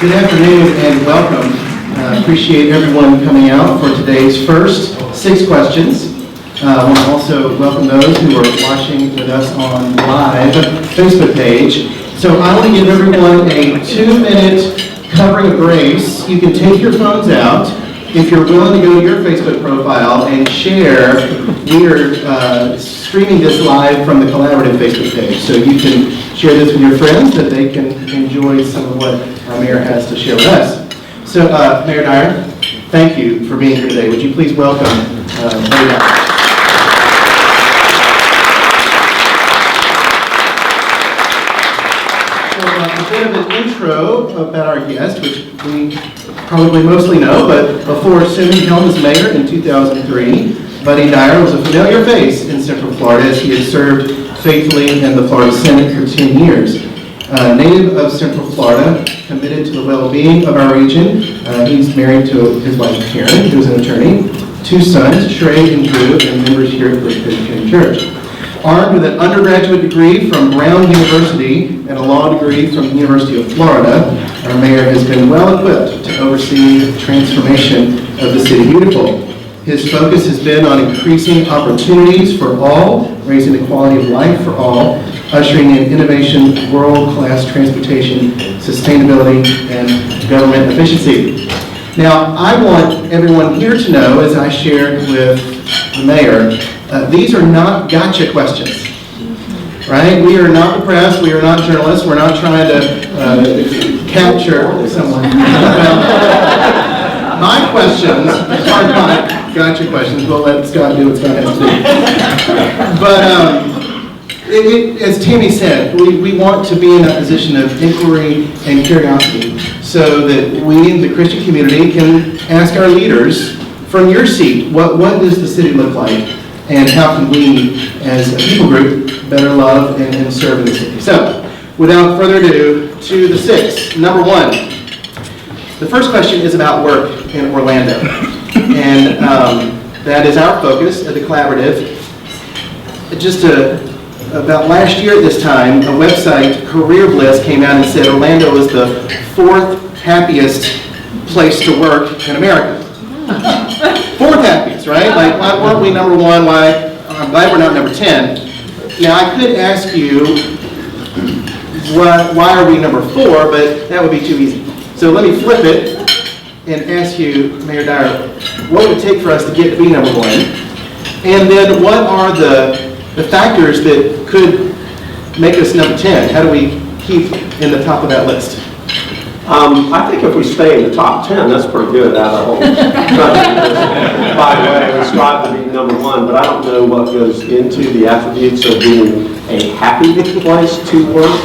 Good afternoon and welcome. Appreciate everyone coming out for today's first 6 questions. I want to also welcome those who are watching with us on live Facebook page. So I want to give everyone a 2-minute covering of grace. You can take your phones out. If you're willing to go to your Facebook profile and share, we are streaming this live from the collaborative Facebook page. So you can share this with your friends that they can enjoy some of what our mayor has to share with us. So Mayor Dyer, thank you for being here today. Would you please welcome Mayor Dyer? A bit of an intro about our guest, which we probably mostly know, but before assuming helm as mayor in 2003, Buddy Dyer was a familiar face in Central Florida as he had served faithfully in the Florida Senate for 10 years. Native of Central Florida, committed to the well-being of our region, he's married to his wife Karen, who's an attorney, 2 sons, Trey and Drew, and members here at First Presbyterian Church. Armed with an undergraduate degree from Brown University and a law degree from the University of Florida, our mayor has been well equipped to oversee the transformation of the City Beautiful. His focus has been on increasing opportunities for all, raising the quality of life for all, ushering in innovation, world-class transportation, sustainability, and government efficiency. Now, I want everyone here to know, as I shared with the mayor, these are not gotcha questions, right? We are not the press, we are not journalists, we're not trying to capture someone. My questions are not gotcha questions. We'll let Scott do what Scott has to do. But as Tammy said, we want to be in that position of inquiry and curiosity so that we, the Christian community, can ask our leaders from your seat, what does the city look like? And how can we, as a people group, better love and serve in the city? So, without further ado, to the 6. Number 1. The first question is about work in Orlando. And that is our focus at the Collaborative. Just about last year at this time, a website, Career Bliss, came out and said Orlando is the 4th happiest place to work in America. 4th happiest, right? Like, why weren't we number 1? Why? I'm glad we're not number 10. Now, I could ask you, why are we number 4, but that would be too easy. So let me flip it and ask you, Mayor Dyer, what would it take for us to get to be number 1? And then what are the factors that could make us number 10? How do we keep in the top of that list? I think if we stay in the top 10, that's pretty good out of the whole country. By the way, we strive to be number 1, but I don't know what goes into the attributes of being a happy place to work.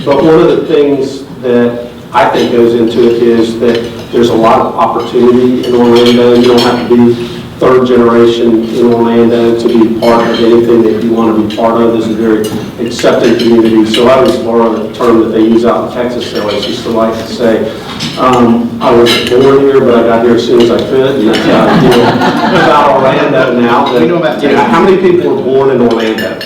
But one of the things that I think goes into it is that there's a lot of opportunity in Orlando. You don't have to be 3rd generation in Orlando to be part of anything that you want to be part of. This is a very accepting community. So I always borrow the term that they use out in Texas. They always used to like to say, I was born here, but I got here as soon as I could. And that's how I feel about Orlando now. But, how many people were born in Orlando?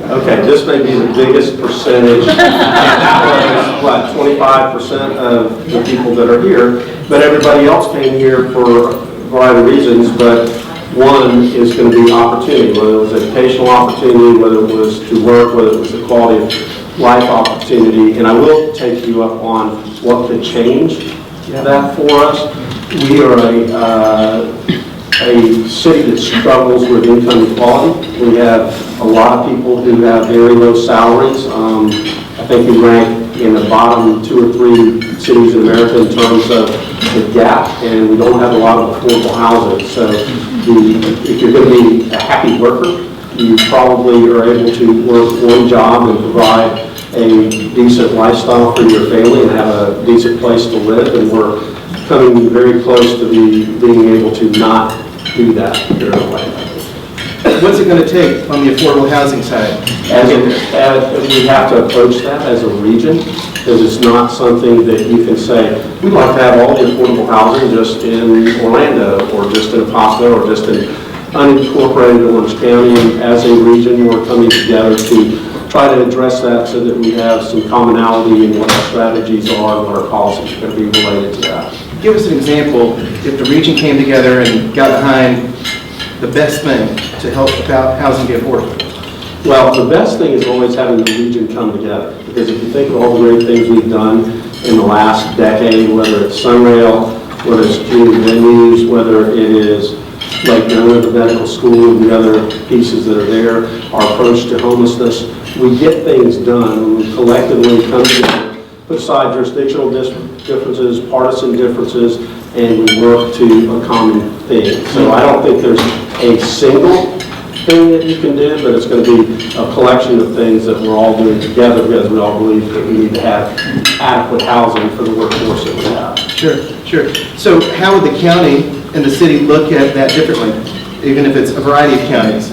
Okay, this may be the biggest percentage. That was, 25% of the people that are here. But everybody else came here for a variety of reasons, but one is going to be opportunity, whether it was educational opportunity, whether it was to work, whether it was the quality of life opportunity. And I will take you up on what could change that for us. We are a city that struggles with income equality. We have a lot of people who have very low salaries. I think we rank in the bottom 2 or 3 cities in America in terms of the gap, and we don't have a lot of affordable housing. So if you're going to be a happy worker, you probably are able to work 1 job and provide a decent lifestyle for your family and have a decent place to live. And we're coming very close to being able to not do that here in Orlando. What's it going to take on the affordable housing side? We have to approach that as a region, because it's not something that you can say, we'd like to have all the affordable housing just in Orlando, or just in Apopka, or just in unincorporated Orange County, and as a region, we're coming together to try to address that so that we have some commonality in what our strategies are and what our policies are going to be related to that. Give us an example, if the region came together and got behind the best thing to help about housing be affordable. Well, the best thing is always having the region come together, because if you think of all the great things we've done in the last decade, whether it's Sunrail, whether it's community venues, whether it is like the medical school and the other pieces that are there, our approach to homelessness, we get things done when we collectively come together, put aside jurisdictional differences, partisan differences, and we work to a common thing. So I don't think there's a single thing that you can do, but it's going to be a collection of things that we're all doing together because we all believe that we need to have adequate housing for the workforce that we have. Sure, sure. So how would the county and the city look at that differently, even if it's a variety of counties?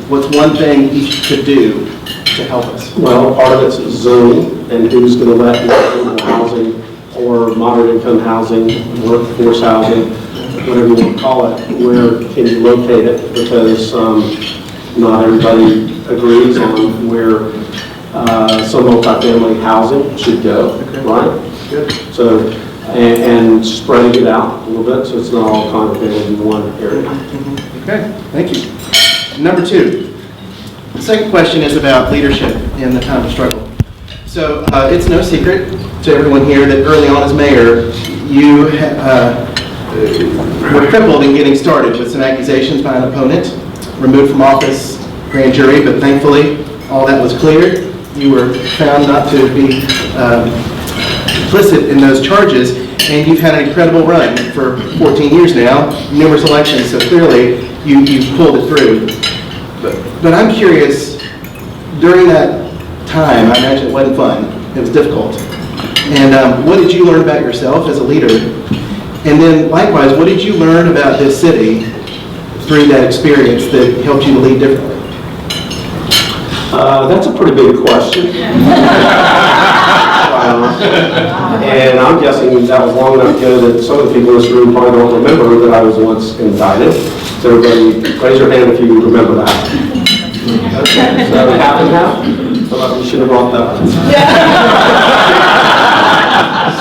What's one thing each could do to help us? Well, part of it's zoning and who's going to let affordable housing or moderate income housing, workforce housing, whatever you want to call it, where can you locate it? Because not everybody agrees on where some multifamily housing should go, right? Good. So, and spreading it out a little bit so it's not all congregated in one area. Okay, thank you. Number two, the second question is about leadership in the time of struggle. So it's no secret to everyone here that early on as mayor, you were crippled in getting started with some accusations by an opponent, removed from office, grand jury, but thankfully all that was cleared. You were found not to be complicit in those charges, and you've had an incredible run for 14 years now, numerous elections, so clearly you've pulled it through. But I'm curious, during that time, I imagine it wasn't fun, it was difficult. And what did you learn about yourself as a leader? And then likewise, what did you learn about this city through that experience that helped you to lead differently? That's a pretty big question. And I'm guessing that was long enough ago that some of the people in this room probably don't remember that I was once indicted. So everybody, raise your hand if you remember that. Okay, so half and half? So we should have brought that up.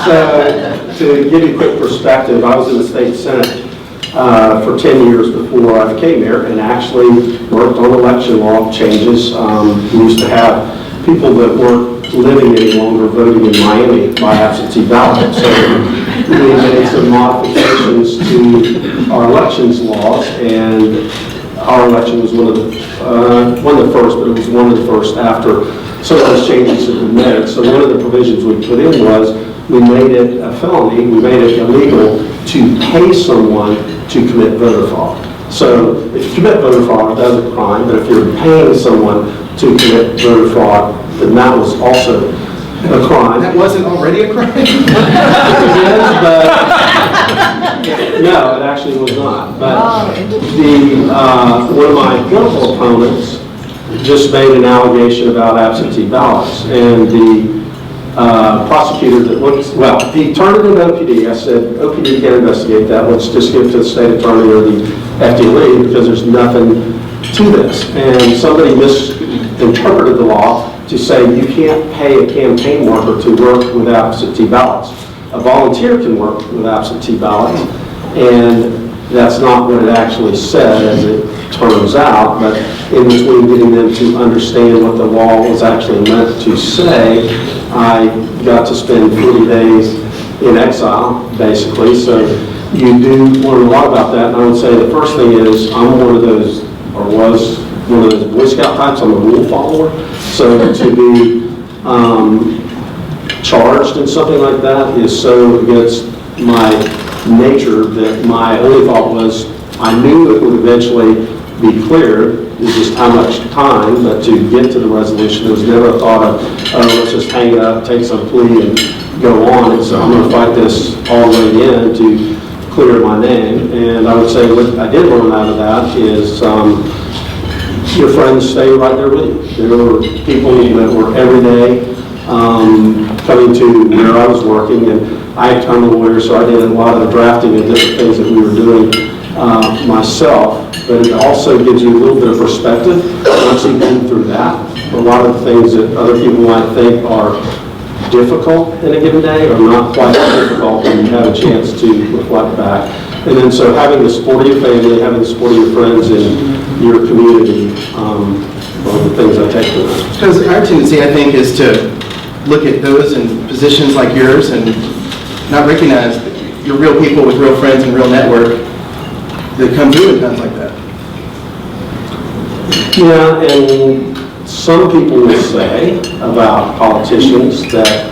So to give you a quick perspective, I was in the state senate for 10 years before I became mayor and actually worked on election law changes. We used to have people that weren't living any longer voting in Miami by absentee ballot. So we made some modifications to our elections laws, and our election was one of the first, but it was one of the first after some of those changes had been made. So one of the provisions we put in was we made it a felony, we made it illegal to pay someone to commit voter fraud. So if you commit voter fraud, that's a crime, but if you're paying someone to commit voter fraud, then that was also a crime. That wasn't already a crime? It is, but no, it actually was not. But one of my political opponents just made an allegation about absentee ballots, and the prosecutor that looks, well, he turned it into OPD. I said, OPD can't investigate that. Let's just give it to the state attorney or the FDLE because there's nothing to this. And somebody misinterpreted the law to say you can't pay a campaign worker to work with absentee ballots. A volunteer can work with absentee ballots, and that's not what it actually said, as it turns out, but in between getting them to understand what the law was actually meant to say, I got to spend 40 days in exile, basically, so you do learn a lot about that, and I would say the first thing is, I'm one of those, or was one of those Boy Scout types, I'm a rule follower, so to be charged in something like that is so against my nature that my only thought was, I knew it would eventually be cleared, it's just how much time, but to get to the resolution, there was never a thought of, oh, let's just hang it up, take some plea and go on, and so I'm going to fight this all the way in to clear my name. And I would say what I did learn out of that is your friends stay right there with you. There were people that were every day coming to where I was working, and I'm a lawyer, so I did a lot of the drafting and different things that we were doing myself, but it also gives you a little bit of perspective once you've been through that. A lot of the things that other people might think are difficult in a given day are not quite as difficult when you have a chance to reflect back. And then so having the support of your family, having the support of your friends and your community are the things I take from that. Because our tendency, I think, is to look at those in positions like yours and not recognize that you're real people with real friends and real network that come through in times like that. Yeah, and some people will say about politicians that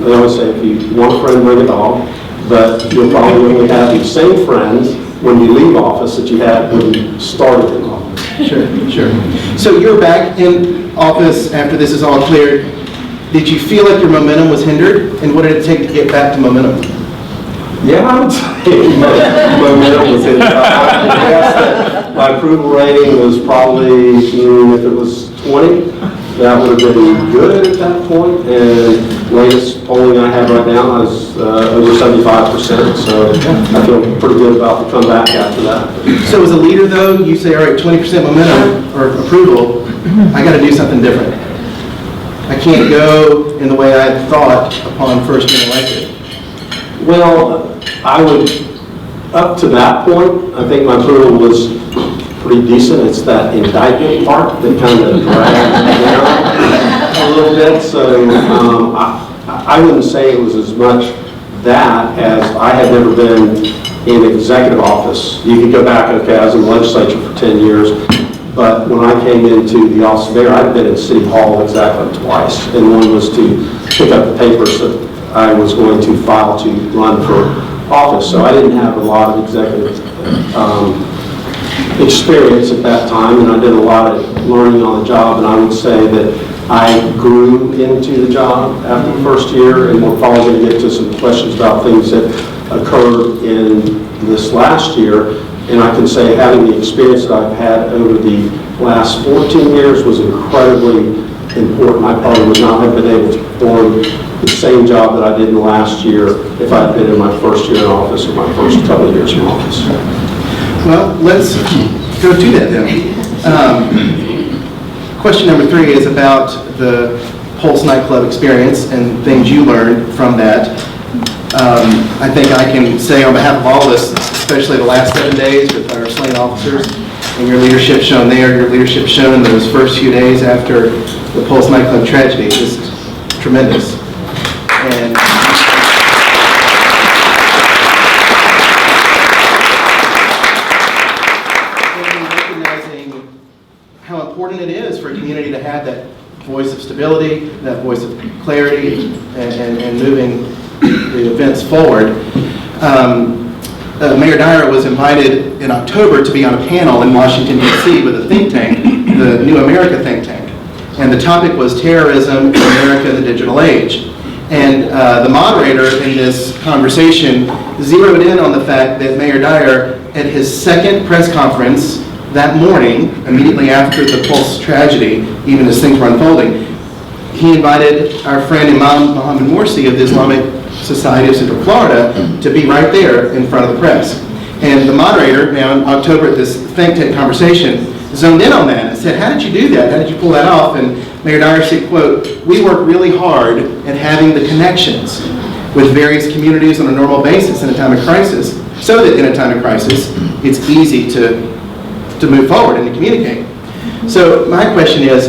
they always say, if you want a friend, bring a dog, but you'll probably only have the same friends when you leave office that you had when you started in office. Sure. So you're back in office after this is all cleared. Did you feel like your momentum was hindered? And what did it take to get back to momentum? Yeah, I would say momentum was hindered. I guess that my approval rating was probably, if it was 20, that would have been good at that point. And latest polling I have right now is over 75%, so I feel pretty good about the comeback after that. So as a leader, though, you say, all right, 20% momentum or approval, I got to do something different. I can't go in the way I thought upon first being elected. Well, I would, up to that point, I think my approval was pretty decent. It's that indictment part that kind of dragged me down a little bit. So I wouldn't say it was as much that as I had never been in executive office. You could go back, okay, I was in the legislature for 10 years, but when I came into the office of mayor, I'd been in City Hall exactly twice. And one was to pick up the papers that I was going to file to run for office. So I didn't have a lot of executive experience at that time, and I did a lot of learning on the job, and I would say that I grew into the job after the first year, and we're probably going to get to some questions about things that occurred in this last year. And I can say having the experience that I've had over the last 14 years was incredibly important. I probably would not have been able to perform the same job that I did in the last year if I had been in my first year in office or my first couple of years in office. Well, let's go to that then. Question number 3 is about the Pulse nightclub experience and things you learned from that. I think I can say on behalf of all of us, especially the last 7 days with our slain officers and your leadership shown there, your leadership shown in those first few days after the Pulse nightclub tragedy, just tremendous. And recognizing how important it is for a community to have that voice of stability, that voice of clarity, and moving the events forward. Mayor Dyer was invited in October to be on a panel in Washington, D.C. with a think tank, the New America think tank. And the topic was terrorism in America in the digital age. And the moderator in this conversation zeroed in on the fact that Mayor Dyer, at his second press conference that morning, immediately after the Pulse tragedy, even as things were unfolding, he invited our friend Imam Muhammad Morsi of the Islamic Society of Central Florida to be right there in front of the press. And the moderator, now in October at this think tank conversation, zoned in on that and said, how did you do that? How did you pull that off? And Mayor Dyer said, quote, we work really hard at having the connections with various communities on a normal basis in a time of crisis, so that in a time of crisis, it's easy to move forward and to communicate. So my question is,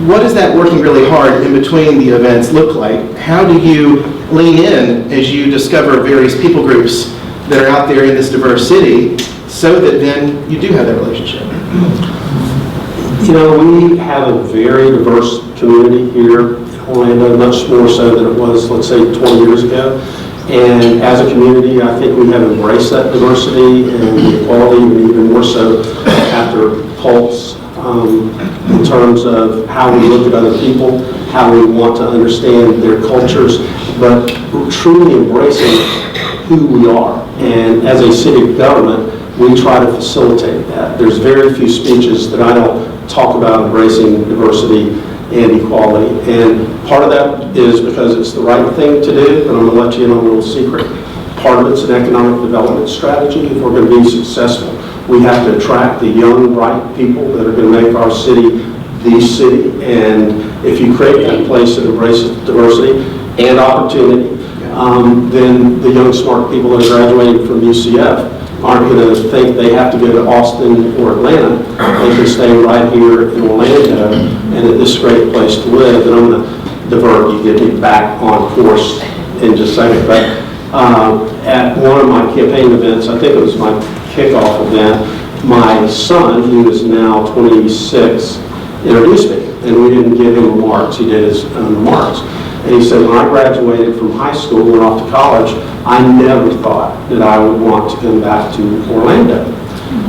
what does that working really hard in between the events look like? How do you lean in as you discover various people groups that are out there in this diverse city so that then you do have that relationship? You know, we have a very diverse community here in Orlando, much more so than it was, let's say, 20 years ago. And as a community, I think we have embraced that diversity and the equality, and even more so after Pulse, in terms of how we look at other people, how we want to understand their cultures, but we're truly embracing who we are. And as a city government, we try to facilitate that. There's very few speeches that I don't talk about embracing diversity and equality. And part of that is because it's the right thing to do, but I'm going to let you in on a little secret. part of it's an economic development strategy. If we're going to be successful, we have to attract the young, bright people that are going to make our city the city. And if you create that place that embraces diversity and opportunity, then the young, smart people that are graduating from UCF aren't going to think they have to go to Austin or Atlanta. They can stay right here in Orlando, and it's this great place to live. And I'm going to divert you, get me back on course in just a second. But at one of my campaign events, I think it was my kickoff event, my son, who is now 26, introduced me. And we didn't give him remarks, he did his own remarks. And he said, when I graduated from high school, went off to college, I never thought that I would want to come back to Orlando.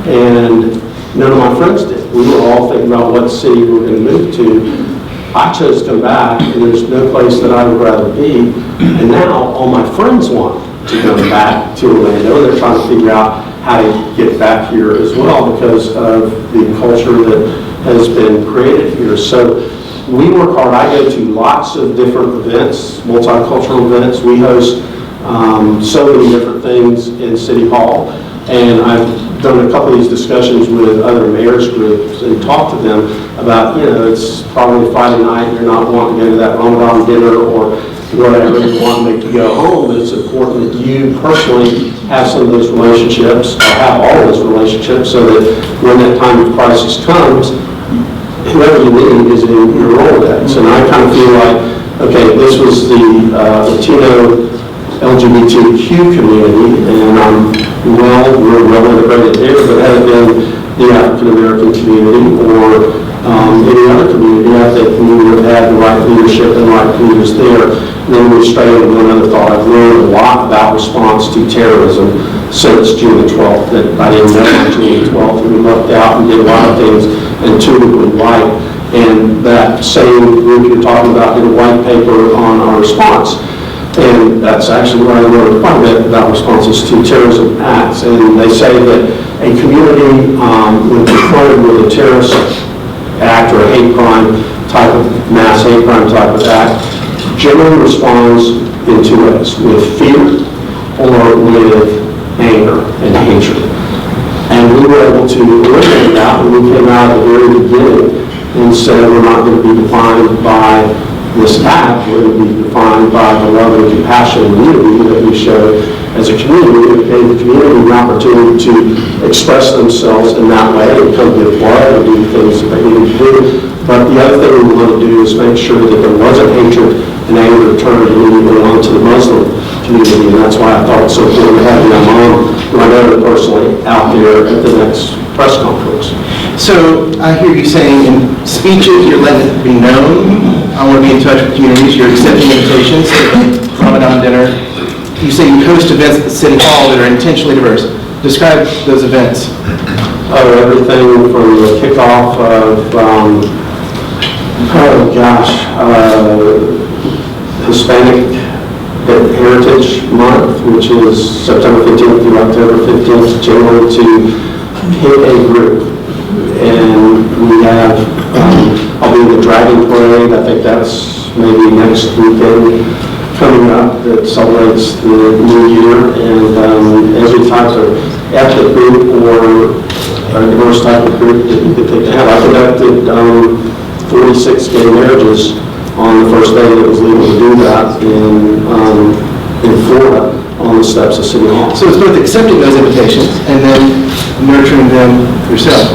And none of my friends did. We were all thinking about what city we were going to move to. I chose to come back, and there's no place that I would rather be. And now all my friends want to come back to Orlando. They're trying to figure out how to get back here as well because of the culture that has been created here. So we work hard. I go to lots of different events, multicultural events. We host so many different things in City Hall. And I've done a couple of these discussions with other mayors groups and talked to them about, it's probably Friday night, you're not wanting to go to that Ramadan dinner or whatever, you want to go home, but it's important that you personally have some of those relationships, or have all of those relationships, so that when that time of crisis comes, whoever you need is in your Rolodex. And I kind of feel like, okay, this was the Latino LGBTQ community, and we're well integrated there, but had it been the African American community or any other community, I think we would have had the right leadership and right leaders there. And then we straight into one other thought. I've learned a lot about response to terrorism since June the 12th that I didn't know on June the 12th. And we lucked out and did a lot of things intuitively right. And that same group you're talking about did a white paper on our response. And that's actually where I learned quite a bit about responses to terrorism acts. And they say that a community, when confronted with a terrorist act or a hate crime type of mass hate crime type of act, generally responds in two ways: with fear or with anger and hatred. And we were able to eliminate that when we came out at the very beginning and said we're not going to be defined by this act, we're going to be defined by the love and compassion and unity that we show as a community. It gave the community an opportunity to express themselves in that way and come give blood and do things that they needed to do. But the other thing we want to do is make sure that there wasn't hatred and anger turned immediately onto the Muslim community. And that's why I thought it's so important to have my mom, who I know personally, out there at the next press conference. So I hear you saying in speeches, you're letting it be known. I want to be in touch with communities. You're accepting invitations to Ramadan dinner. You say you host events at the City Hall that are intentionally diverse. Describe those events. Everything from the kickoff of, Hispanic Heritage Month, which is September 15th through October 15th, generally to hit a group. And we have, I'll be in the Dragon Parade. I think that's maybe next weekend coming up, that celebrates the new year. And every type of ethnic group or a diverse type of group that you could think of. I conducted 46 gay marriages on the first day that it was legal to do that in Florida on the steps of City Hall. So it's both accepting those invitations and then nurturing them yourself.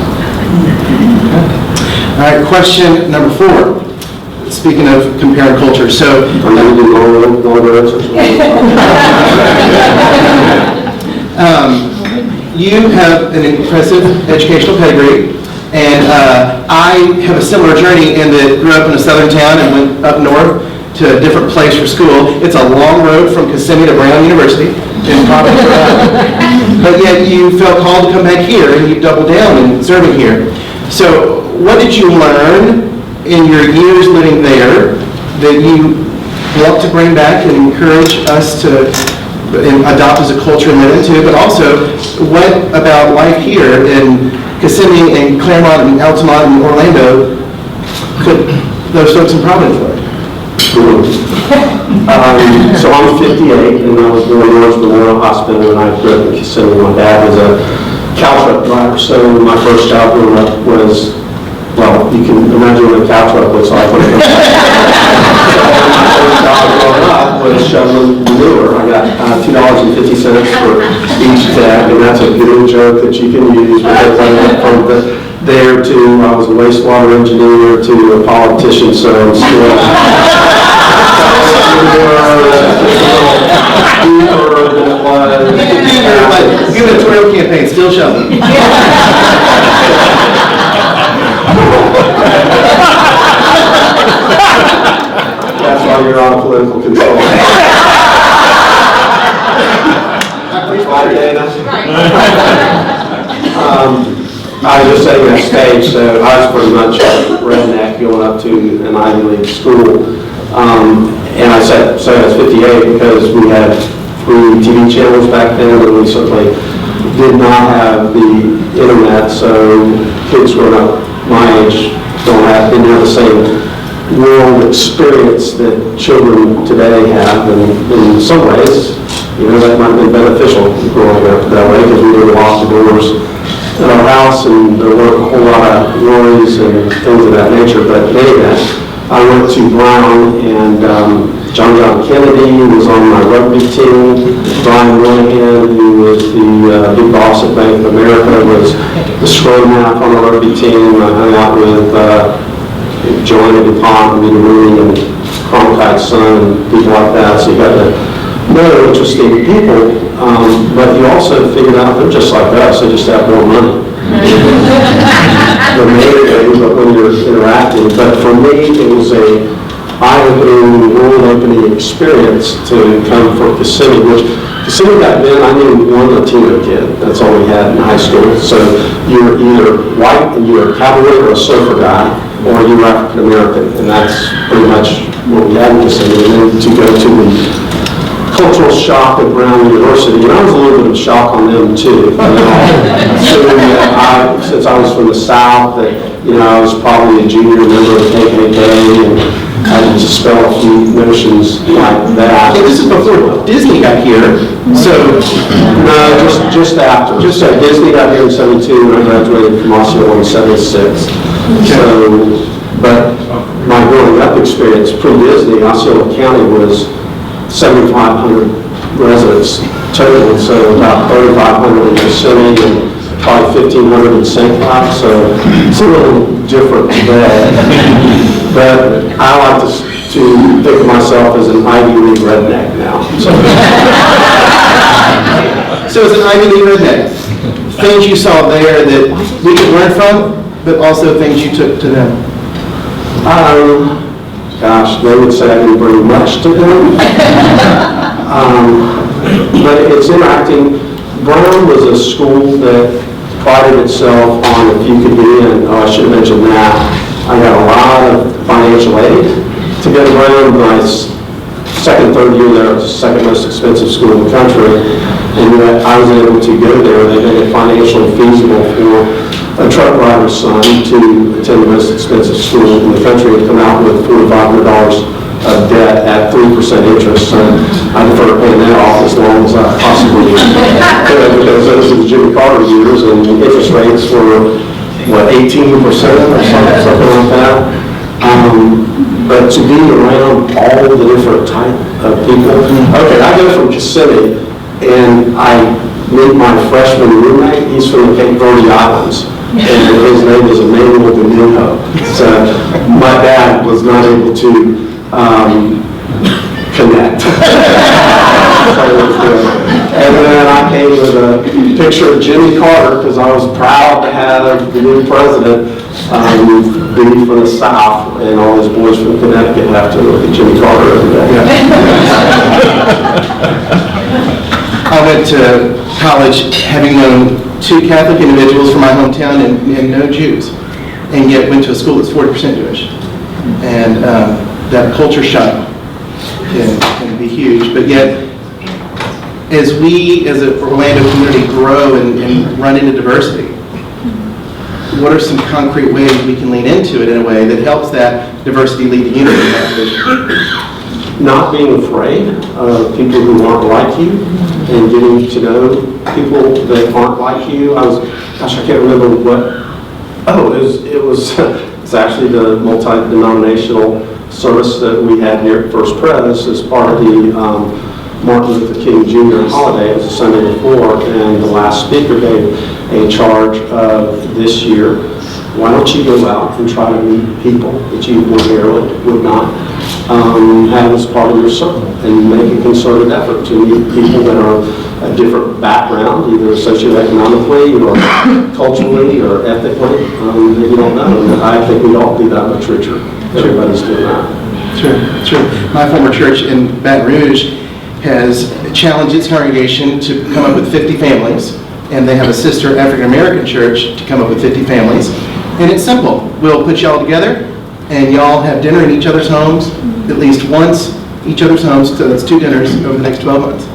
All right, question number 4. Speaking of comparing cultures, so you have an impressive educational pedigree, and I have a similar journey in that grew up in a southern town and went up north to a different place for school. It's a long road from Kissimmee to Brown University in Providence, Rhode Island. But yet you felt called to come back here and you doubled down in serving here. So what did you learn in your years living there that you want to bring back and encourage us to adopt as a culture and live into, but also what about life here in Kissimmee and Claremont and Altamont and Orlando could those folks in Providence learn? school. So I'm 58, and I was born in Orange Memorial Hospital, and I grew up in Kissimmee. My dad was a cow truck driver, so my first job growing up was, well, you can imagine what a cow truck looks like. When it comes my first job growing up was shoveling manure. I got $2.50 for each deck, and that's a good joke that you can use, because I went from there to, I was a wastewater engineer to a politician, so I'm still deeper than it was. Gubernatorial campaign, still shoveling. That's why you're on political control. Right, Dana? I was just saying that stage, so I was pretty much a redneck going up to an Ivy League school. And I said, so I was 58 because we had 3 TV channels back then, and we certainly did not have the internet, so kids growing up my age didn't have the same world experience that children today have, and in some ways, that might have been beneficial growing up that way, because we didn't lock the doors in our house, and there weren't a whole lot of worries and things of that nature. But anyway, I went to Brown, and John Kennedy was on my rugby team. Brian Moynihan, who was the big boss at Bank of America, was the scrum half on the rugby team. I hung out with Joanna DuPont, Rita Rooney, and Cronkite's son, and people like that. So you got to know interesting people, but you also figured out they're just like us. They just have more money. But when you're interacting, but for me, it was a eye-opening, world-opening experience to come from Kissimmee, which Kissimmee back then, I knew one Latino kid. That's all we had in high school. So you were either white and you were a cavalry or a surfer guy, or you were African-American, and that's pretty much what we had in Kissimmee. And then to go to the cultural shock at Brown University, and I was a little bit of shock on them too. Since I was from the South, that I was probably a junior member of KKK, and I had to spell a few notions like that. Okay, this is before Disney got here, so no, just after. Just so Disney got here in '72, and I graduated from Osceola in '76. So, but my growing up experience pre-Disney, Osceola County was 7,500 residents total, so about 3,500 in Kissimmee and probably 1,500 in St. Cloud, so it's a little different today. But I like to think of myself as an Ivy League redneck now. So as an Ivy League redneck, things you saw there that we could learn from, but also things you took to them? Gosh, they would say I didn't bring much to them. But it's interacting. Brown was a school that prided itself on, if you could get in, I should have mentioned that, I got a lot of financial aid to go to Brown. My second, third year there, it was the second most expensive school in the country. And I was able to go there. They made it financially feasible for a truck driver's son to attend the most expensive school in the country and come out with $4,500 of debt at 3% interest. So I defer paying that off as long as I possibly could, because those were the Jimmy Carter years, and the interest rates were, 18% or something like that. But to be around all the different type of people. Okay, I go from Kissimmee, and I meet my freshman roommate. He's from the Cape Verde Islands, and his name is Emmanuel Domingo. So my dad was not able to connect. And then I came with a picture of Jimmy Carter, because I was proud to have the new president be from the South, and all his boys from Connecticut have to look at Jimmy Carter every day. I went to college having known 2 Catholic individuals from my hometown and no Jews, and yet went to a school that's 40% Jewish. And that culture shock can be huge, but yet as we as an Orlando community grow and run into diversity, what are some concrete ways we can lean into it in a way that helps that diversity lead to unity in that division? Not being afraid of people who aren't like you and getting to know people that aren't like you. I can't remember what, it was it's actually the multi-denominational service that we had here at First Pres as part of the Martin Luther King Jr. holiday. It was the Sunday before, and the last speaker gave a charge of this year. Why don't you go out and try to meet people that you ordinarily would not have as part of your circle, and make a concerted effort to meet people that are a different background, either socioeconomically or culturally or ethically, that you don't know. And I think we'd all be that much richer. Everybody's doing that. Sure. My former church in Baton Rouge has challenged its congregation to come up with 50 families, and they have a sister African American church to come up with 50 families. And it's simple. We'll put y'all together, and y'all have dinner in each other's homes, at least once each other's homes, so that's 2 dinners over the next 12 months.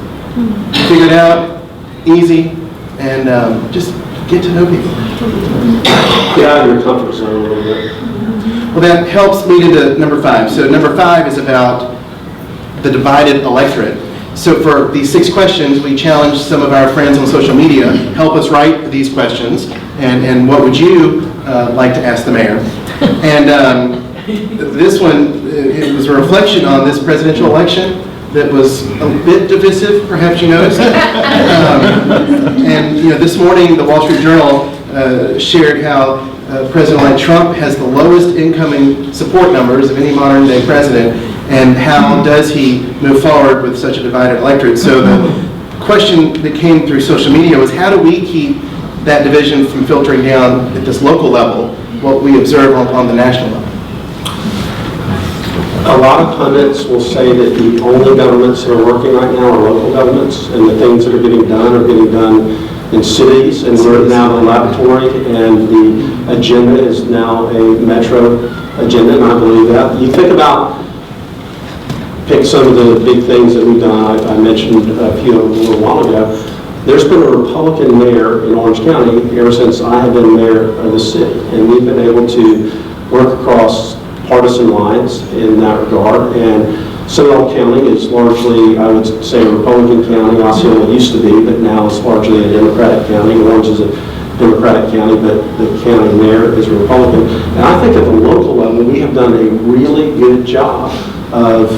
Figure it out, easy, and just get to know people. Get out of your comfort zone a little bit. Well, that helps lead into number 5. So number 5 is about the divided electorate. So for these 6 questions, we challenged some of our friends on social media, help us write these questions, and what would you like to ask the mayor? And this one, it was a reflection on this presidential election that was a bit divisive, perhaps you noticed. And this morning, the Wall Street Journal shared how President-elect Trump has the lowest incoming support numbers of any modern-day president, and how does he move forward with such a divided electorate? So the question that came through social media was, how do we keep that division from filtering down at this local level, what we observe on the national level? A lot of pundits will say that the only governments that are working right now are local governments, and the things that are getting done in cities, and we're now the laboratory, and the agenda is now a metro agenda, and I believe that. You think about, pick some of the big things that we've done. I mentioned a few of them a little while ago. There's been a Republican mayor in Orange County ever since I have been mayor of the city, and we've been able to work across partisan lines in that regard. And Seminole County is largely, I would say, a Republican county. Osceola used to be, but now it's largely a Democratic county. Orange is a Democratic county, but the county mayor is a Republican. And I think at the local level, we have done a really good job of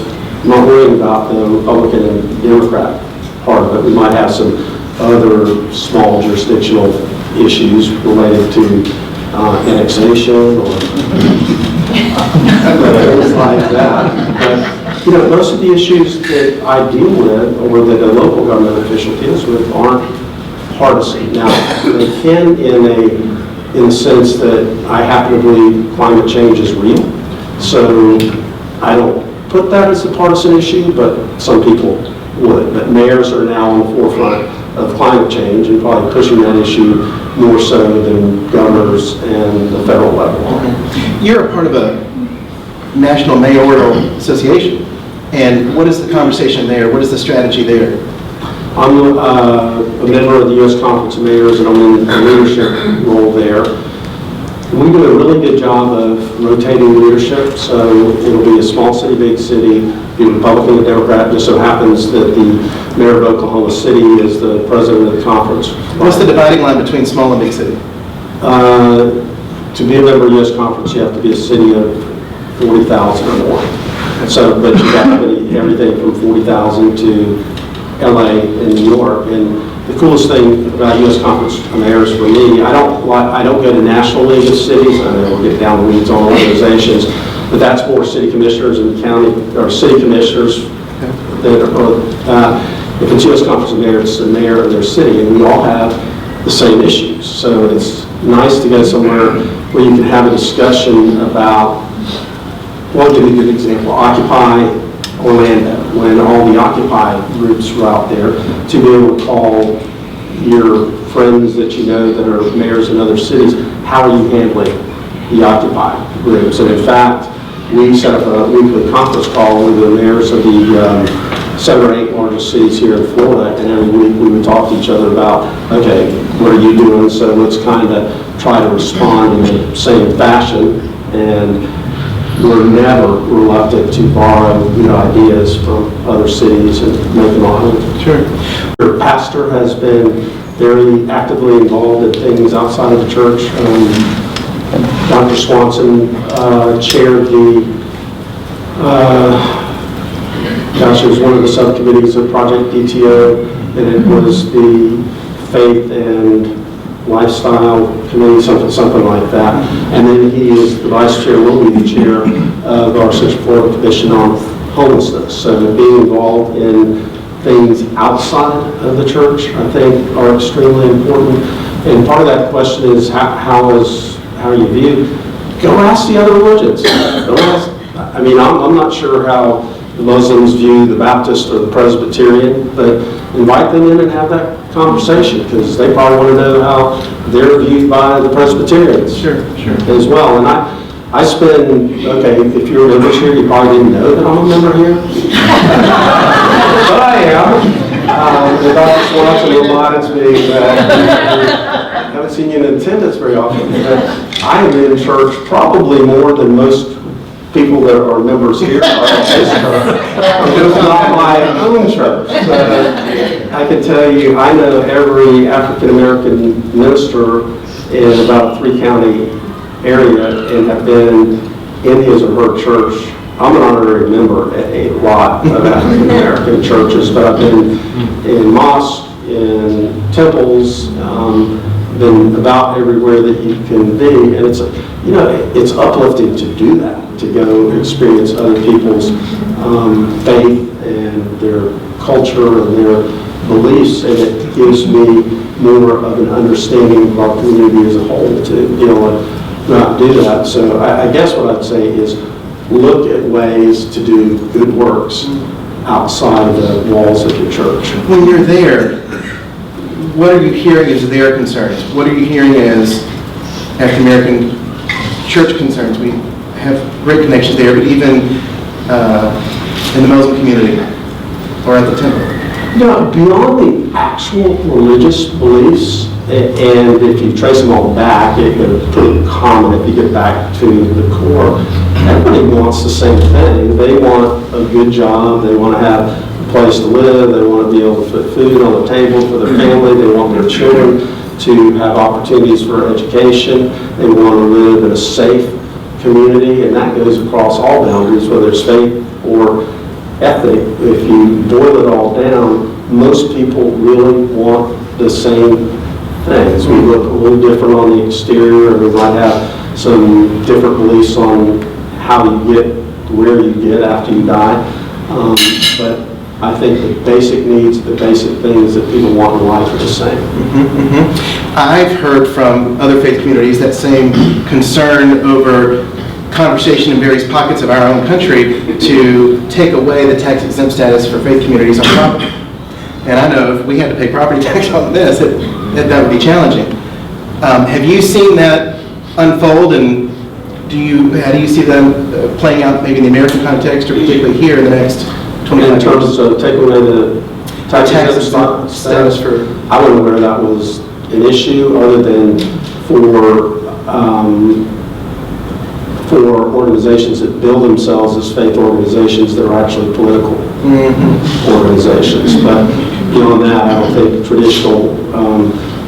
not worrying about the Republican and Democrat part of it. We might have some other small jurisdictional issues related to annexation or things like that. But most of the issues that I deal with, or that a local government official deals with, aren't partisan. Now, they can in the sense that I happen to believe climate change is real. So I don't put that as a partisan issue, but some people would. But mayors are now on the forefront of climate change and probably pushing that issue more so than governors and the federal level. You're a part of a National Mayoral Association, and what is the conversation there? What is the strategy there? I'm a member of the U.S. Conference of Mayors, and I'm in a leadership role there. We do a really good job of rotating leadership, so it'll be a small city, big city, be Republican and Democrat. It just so happens that the mayor of Oklahoma City is the president of the conference. What's the dividing line between small and big city? To be a member of the U.S. Conference, you have to be a city of 40,000 or more. So, but you got everything from 40,000 to LA and New York. And the coolest thing about U.S. Conference of Mayors for me, I don't go to National League of Cities. I know we'll get down the weeds on organizations, but that's more city commissioners and county, or city commissioners that are, if it's U.S. Conference of Mayors, it's the mayor of their city, and we all have the same issues. So it's nice to go somewhere where you can have a discussion about, well, I'll give you a good example, Occupy Orlando, when all the Occupy groups were out there, to be able to call your friends that you know that are mayors in other cities, how are you handling the Occupy groups? And in fact, we set up a weekly conference call with the mayors of the 7 or 8 largest cities here in Florida, and every week we would talk to each other about, okay, what are you doing? So let's kind of try to respond in the same fashion, and we're never reluctant to borrow good ideas from other cities and make them our own. Sure. Our pastor has been very actively involved in things outside of the church. Dr. Swanson chaired it was one of the subcommittees of Project DTO, and it was the Faith and Lifestyle Committee, something like that. And then he is the vice chair, will be the chair of our Central Florida Commission on Homelessness. So being involved in things outside of the church, I think, are extremely important. And part of that question is how are you viewed? Go ask the other religions. I'm not sure how the Muslims view the Baptist or the Presbyterian, but invite them in and have that conversation, because they probably want to know how they're viewed by the Presbyterians. Sure. As well. And I spend, if you're members here, you probably didn't know that I'm a member here. But I am. Dr. Swanson reminds me that I haven't seen you in attendance very often. I am in church probably more than most people that are members here are at this church. It's not my own church. So I can tell you, I know every African-American minister in about a 3-county area and have been in his or her church. I'm an honorary member at a lot of African-American churches, but I've been in mosques, in temples, been about everywhere that you can be, and it's uplifting to do that, to go experience other people's faith and their culture and their beliefs, and it gives me more of an understanding of our community as a whole to be able to not do that. So I guess what I'd say is look at ways to do good works outside of the walls of your church. When you're there, what are you hearing as their concerns? What are you hearing as African-American church concerns? We have great connections there, but even in the Muslim community or at the temple. Beyond the actual religious beliefs, and if you trace them all back, it's pretty common if you get back to the core. Everybody wants the same thing. They want a good job. They want to have a place to live. They want to be able to put food on the table for their family. They want their children to have opportunities for education. They want to live in a safe community, and that goes across all boundaries, whether it's faith or ethnic. If you boil it all down, most people really want the same things. We look a little different on the exterior, and we might have some different beliefs on how you get where you get after you die. But I think the basic needs, the basic things that people want in life are the same. I've heard from other faith communities that same concern over conversation in various pockets of our own country to take away the tax exempt status for faith communities on property. And I know if we had to pay property tax on this, that would be challenging. Have you seen that unfold, and how do you see them playing out maybe in the American context, or particularly here in the next 25 years? In terms of taking away the tax exempt status for... I don't know where that was an issue other than for organizations that bill themselves as faith organizations that are actually political organizations. But beyond that, I don't think traditional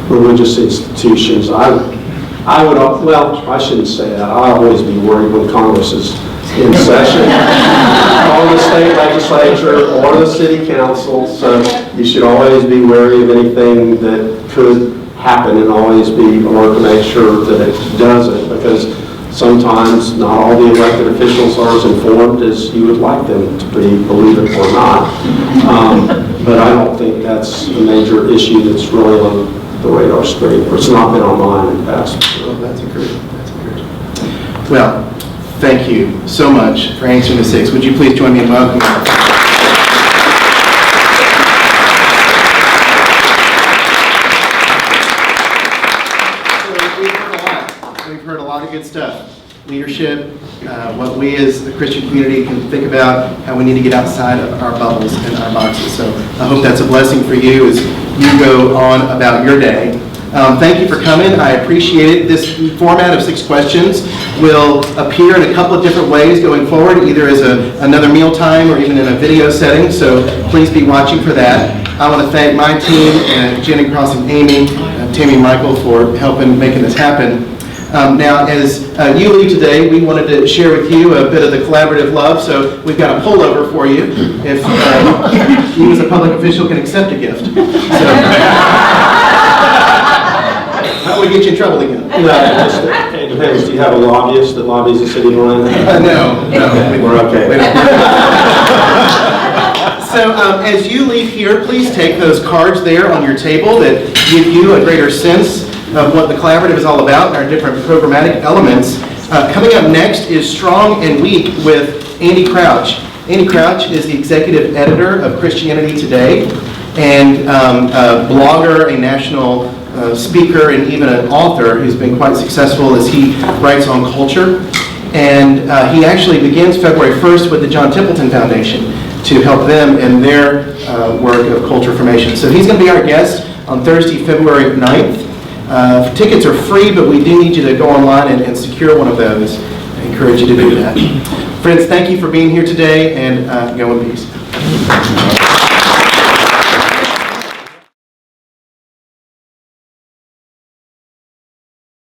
religious institutions, I shouldn't say that. I'll always be worried when Congress is in session, or the state legislature, or the city council. So you should always be wary of anything that could happen, and always be alert to make sure that it doesn't, because sometimes not all the elected officials are as informed as you would like them to be, believe it or not. But I don't think that's a major issue that's really on the radar screen, or it's not been on mine in the past. Well, that's encouraging. That's encouraging. Well, thank you so much for answering the 6. Would you please join me in welcoming We've heard a lot of good stuff. Leadership, what we as the Christian community can think about, how we need to get outside of our bubbles and our boxes. So I hope that's a blessing for you as you go on about your day. Thank you for coming. I appreciate it. This format of 6 questions will appear in a couple of different ways going forward, either as another mealtime or even in a video setting, so please be watching for that. I want to thank my team, and Jenny Cross and Amy, Tammy Michael, for helping making this happen. Now, as you leave today, we wanted to share with you a bit of the collaborative love, so we've got a pullover for you if you as a public official can accept a gift. So, how would we get you in trouble again? It depends. Do you have a lobbyist that lobbies the city line? No. We're okay. So as you leave here, please take those cards there on your table that give you a greater sense of what the collaborative is all about and our different programmatic elements. Coming up next is Strong and Weak with Andy Crouch. Andy Crouch is the executive editor of Christianity Today and a blogger, a national speaker, and even an author who's been quite successful as he writes on culture. And he actually begins February 1st with the John Templeton Foundation to help them in their work of culture formation. So he's going to be our guest on Thursday, February 9th. Tickets are free, but we do need you to go online and secure one of those. I encourage you to do that. Friends, thank you for being here today, and go in peace.